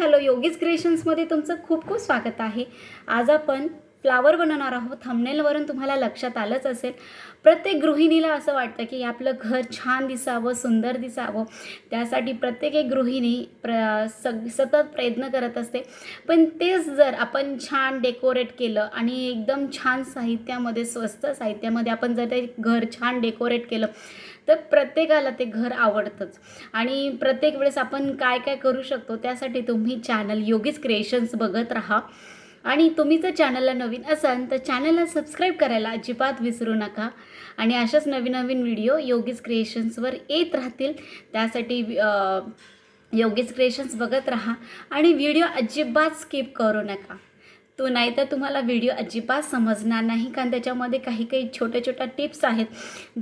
Hello, yogis क्रिएशन्समध्ये तुमचं खूप खूप स्वागत आहे. आज आपण फ्लावर बनवणार आहोत. थंबनेलवरून तुम्हाला लक्षात आलंच असेल. प्रत्येक गृहिणीला असं वाटतं की आपलं घर छान दिसावं, सुंदर दिसावं. त्यासाठी प्रत्येक एक गृहिणी सतत प्रयत्न करत असते. पण तेच जर आपण छान डेकोरेट केलं आणि एकदम छान साहित्यामध्ये, स्वस्त साहित्यामध्ये आपण जर ते घर छान डेकोरेट केलं तर प्रत्येकाला ते घर आवडतंच. आणि प्रत्येक वेळेस आपण काय काय करू शकतो त्यासाठी तुम्ही चॅनल योगीज क्रिएशन्स बघत राहा. आणि तुम्ही जर चॅनलला नवीन असाल तर चॅनलला सबस्क्राईब करायला अजिबात विसरू नका. आणि अशाच नवीन नवीन व्हिडिओ योगीज क्रिएशन्सवर येत राहतील. त्यासाठी योगीज क्रिएशन्स बघत राहा आणि व्हिडिओ अजिबात स्किप करू नका. नाही तर तुम्हाला व्हिडिओ अजिबात समजणार नाही, कारण त्याच्यामध्ये काही काही छोट्या टिप्स आहेत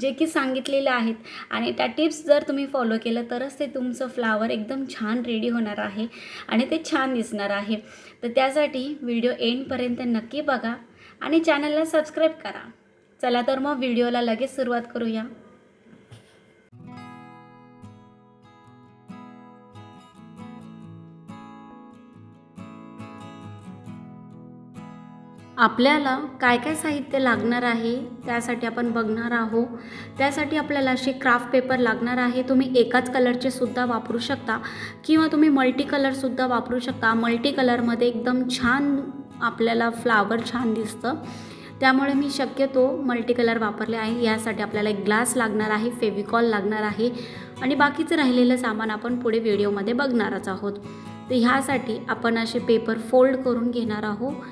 जे की सांगितलेले आहेत. आणि त्या टिप्स जर तुम्ही फॉलो केलं तरच ते तुमचं फ्लावर एकदम छान रेडी होणार आहे आणि ते छान दिसणार आहे. तर त्यासाठी व्हिडिओ एंडपर्यंत नक्की बघा आणि चॅनलला सबस्क्राईब करा. चला तर मग व्हिडिओला लगेच सुरुवात करूया. आपल्याला काय काय साहित्य लागणार आहे त्यासाठी आपण बघणार आहोत. त्यासाठी आपल्याला असे क्राफ्ट पेपर लागणार आहे. तुम्ही एकाच कलरचे सुद्धा वापरू शकता किंवा तुम्ही मल्टी कलरसुद्धा वापरू शकता. मल्टी कलरमध्ये एकदम छान आपल्याला फ्लावर छान दिसतं, त्यामुळे मी शक्यतो मल्टी कलर वापरले आहे. यासाठी आपल्याला एक ग्लास लागणार आहे, फेविकॉल लागणार आहे आणि बाकीचं राहिलेलं सामान आपण पुढे व्हिडिओमध्ये बघणारच आहोत. तर ह्यासाठी आपण असे पेपर फोल्ड करून घेणार आहोत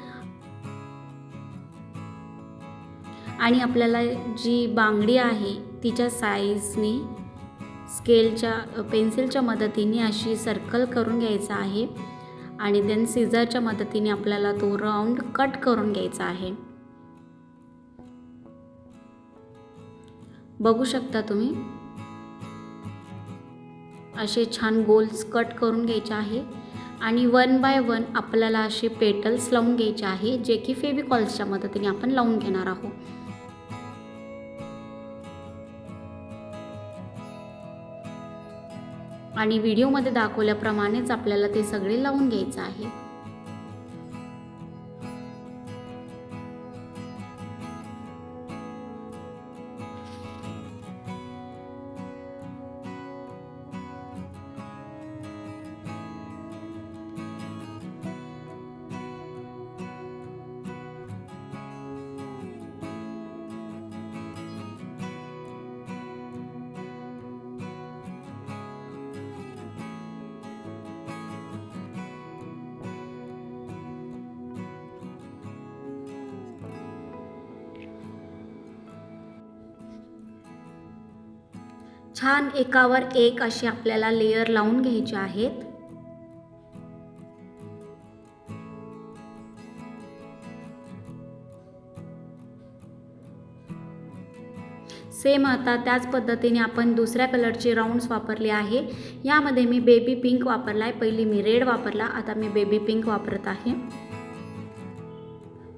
आणि आपल्याला जी बांगडी आहे तिच्या साईजने पेन्सिलच्या मदतीने अशी सर्कल करून घ्यायचा आहे आणि देन सिझरच्या मदतीने आपल्याला तो राऊंड कट करून घ्यायचा आहे. बघू शकता तुम्ही असे छान गोल्स कट करून घ्यायचे आहे आणि 1 बाय 1 आपल्याला असे पेटल्स लावून घ्यायचे आहे, जे की फेविकॉल्सच्या मदतीने आपण लावून घेणार आहोत. आणि व्हिडिओमध्ये दाखवल्याप्रमाणेच आपल्याला ते सगळे लावून घ्यायचं आहे. छान एकावर एक असे आपल्याला लेयर लावून घ्यायचे आहेत. सेम आता त्याच पद्धतीने आपण दुसऱ्या कलरचे राऊंड्स वापरले आहे. यामध्ये मी बेबी पिंक वापरला आहे. पहिली मी रेड वापरला, आता मी बेबी पिंक वापरत आहे.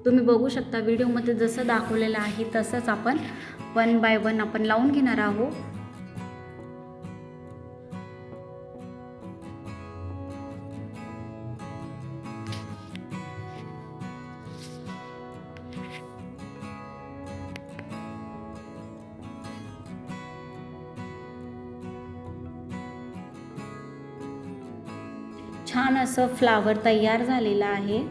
तुम्ही बघू शकता व्हिडिओमध्ये जसं दाखवलेलं आहे तसंच आपण 1 बाय 1 आपण लावून घेणार आहोत. छान असं फ्लावर तयार झालेलं आहे.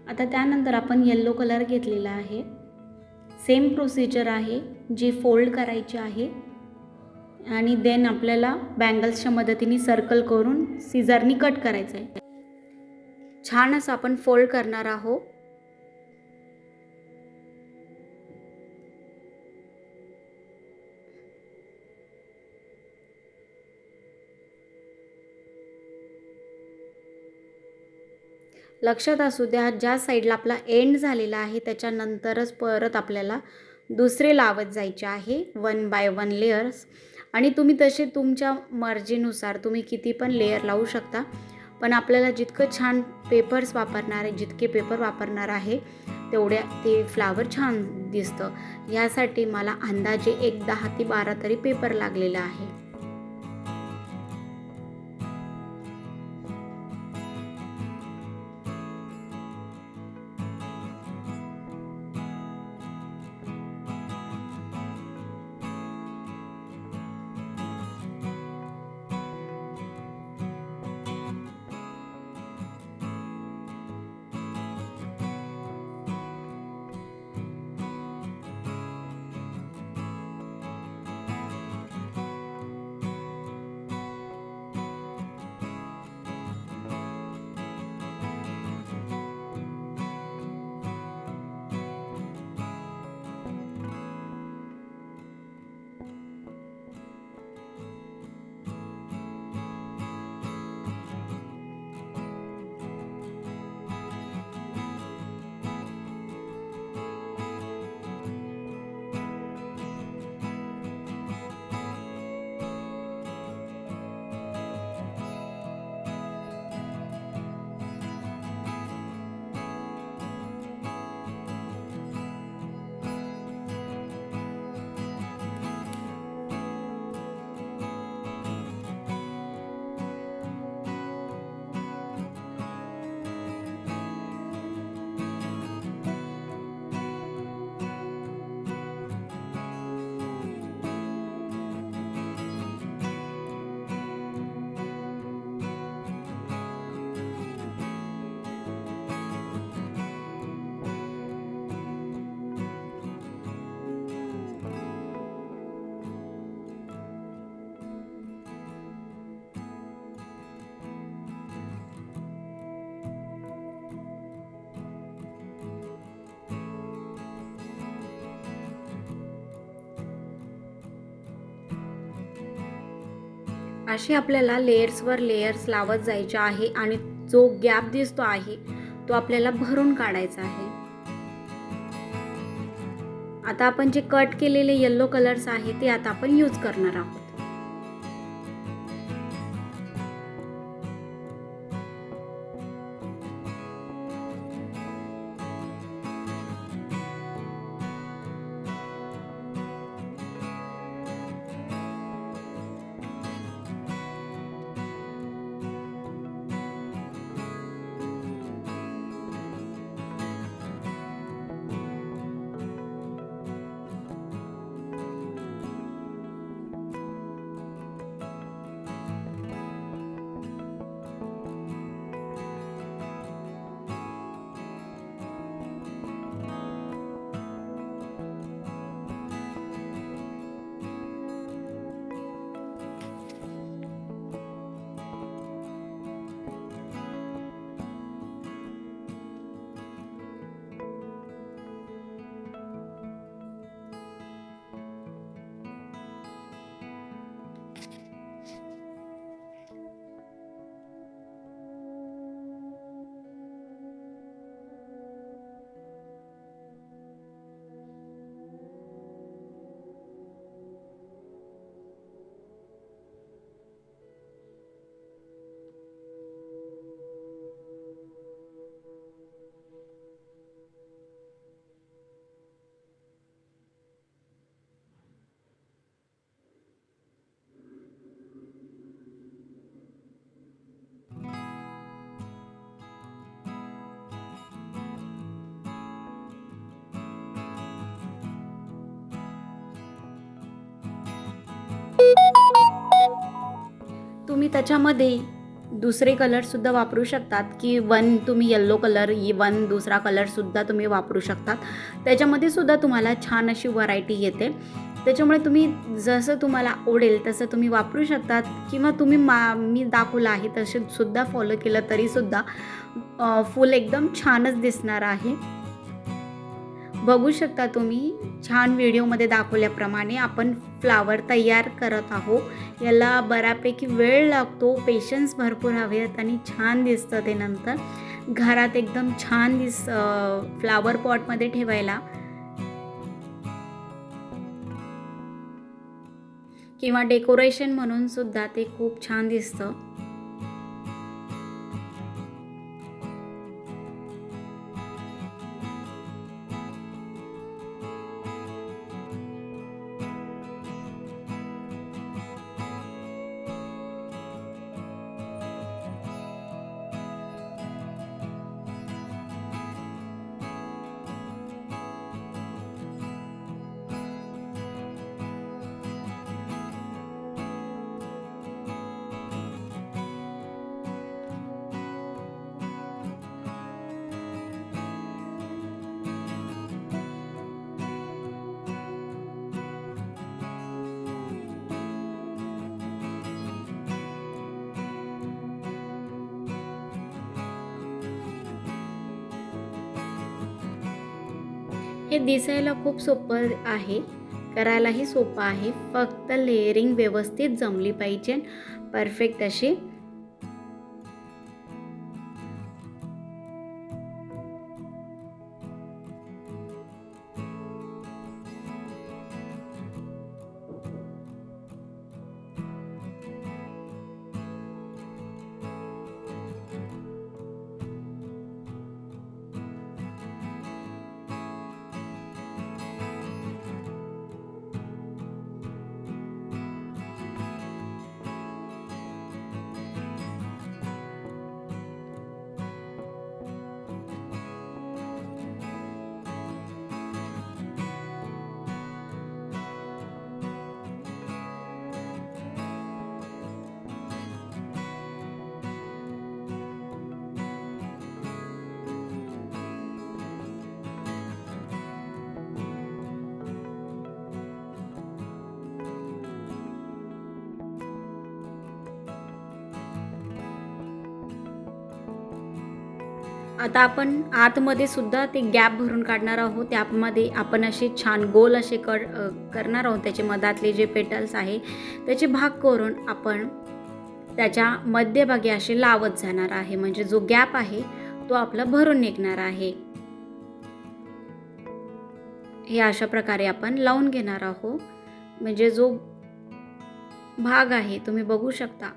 आता त्यानंतर आपण येलो कलर घेतलेला आहे. सेम प्रोसिजर आहे, जी फोल्ड करायची आहे आणि देन आपल्याला बँगल्सच्या मदतीने सर्कल करून सिझरनी कट करायचं आहे. छान असं आपण फोल्ड करणार आहोत. लक्षात असू द्या, ज्या साईडला आपला एंड झालेला आहे त्याच्यानंतरच परत आपल्याला दुसरे लावत जायचे आहे 1 बाय 1 लेयर्स. आणि तुम्ही तसे तुमच्या मर्जीनुसार तुम्ही किती पण लेयर लावू शकता. पण आपल्याला जितकं छान पेपर्स वापरणार आहे, जितके पेपर वापरणार आहे तेवढ्या ते फ्लावर छान दिसतं. यासाठी मला अंदाजे एक 10 ते 12 तरी पेपर लागलेला आहे. असे आपल्याला लेयर्सवर लेयर्स लावत जायचे आहे आणि जो गॅप दिसतो आहे तो आपल्याला भरून काढायचा आहे. आता आपण जे कट केलेले येलो कलर्स आहे ते आता आपण यूज करणार आहोत. तुम्ही त्याच्यामध्ये दुसरे कलरसुद्धा वापरू शकतात की तुम्ही येलो कलर दुसरा कलरसुद्धा तुम्ही वापरू शकतात. त्याच्यामध्ये सुद्धा तुम्हाला छान अशी व्हरायटी येते. त्याच्यामुळे तुम्ही जसं तुम्हाला आवडेल तसं तुम्ही वापरू शकतात किंवा तुम्ही मी दाखवलं आहे तसे सुद्धा फॉलो केलं तरीसुद्धा फुल एकदम छानच दिसणार आहे. बघू शकता तुम्ही छान व्हिडिओमध्ये दाखवल्याप्रमाणे आपण फ्लावर तयार करत आहोत. याला बऱ्यापैकी वेळ लागतो, पेशन्स भरपूर हवेत आणि छान दिसतं ते नंतर घरात एकदम छान फ्लावर पॉटमध्ये ठेवायला किंवा डेकोरेशन म्हणून सुद्धा ते खूप छान दिसतं. हे दिसायला खूप सोपं आहे, करायलाही सोपं आहे. फक्त लेअरिंग व्यवस्थित जमली पाहिजे, परफेक्ट अशी. आता आपण आतमध्ये सुद्धा ते गॅप भरून काढणार आहोत. त्यामध्ये आपण असे छान गोल असे करणार आहोत. त्याचे मधातले जे पेटल्स आहे त्याचे भाग करून आपण त्याच्या मध्यभागी असे लावत जाणार आहे. म्हणजे जो गॅप आहे तो आपला भरून निघणार आहे. हे अशा प्रकारे आपण लावून घेणार आहोत. म्हणजे जो भाग आहे तुम्ही बघू शकता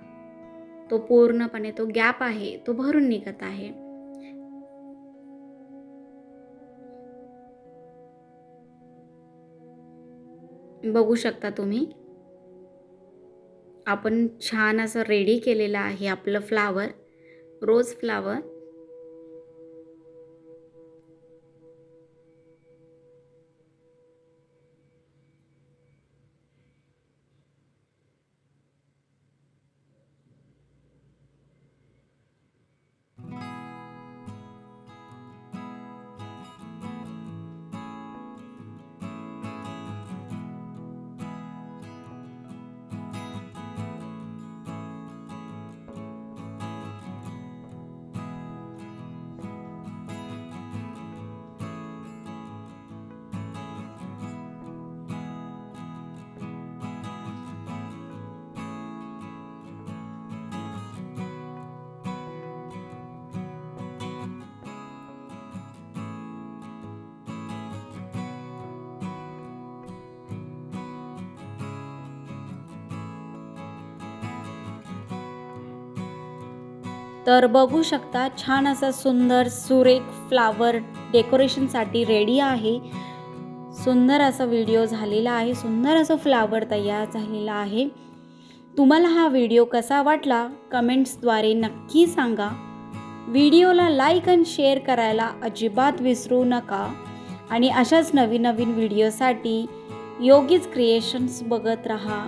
तो पूर्णपणे तो गॅप आहे तो भरून निघत आहे. बघू शकता तुम्ही आपण छान असं रेडी केलेलं आहे आपलं फ्लावर, रोज फ्लावर. तर बघू शकता छान असा सुंदर सुरेख फ्लावर डेकोरेशनसाठी रेडी आहे. सुंदर असा व्हिडिओ झालेला आहे, सुंदर असं फ्लावर तयार झालेला आहे. तुम्हाला हा व्हिडिओ कसा वाटला कमेंट्सद्वारे नक्की सांगा. व्हिडिओला लाईक आणि शेअर करायला अजिबात विसरू नका. आणि अशाच नवीन नवीन व्हिडिओसाठी योगीज क्रिएशन्स बघत रहा.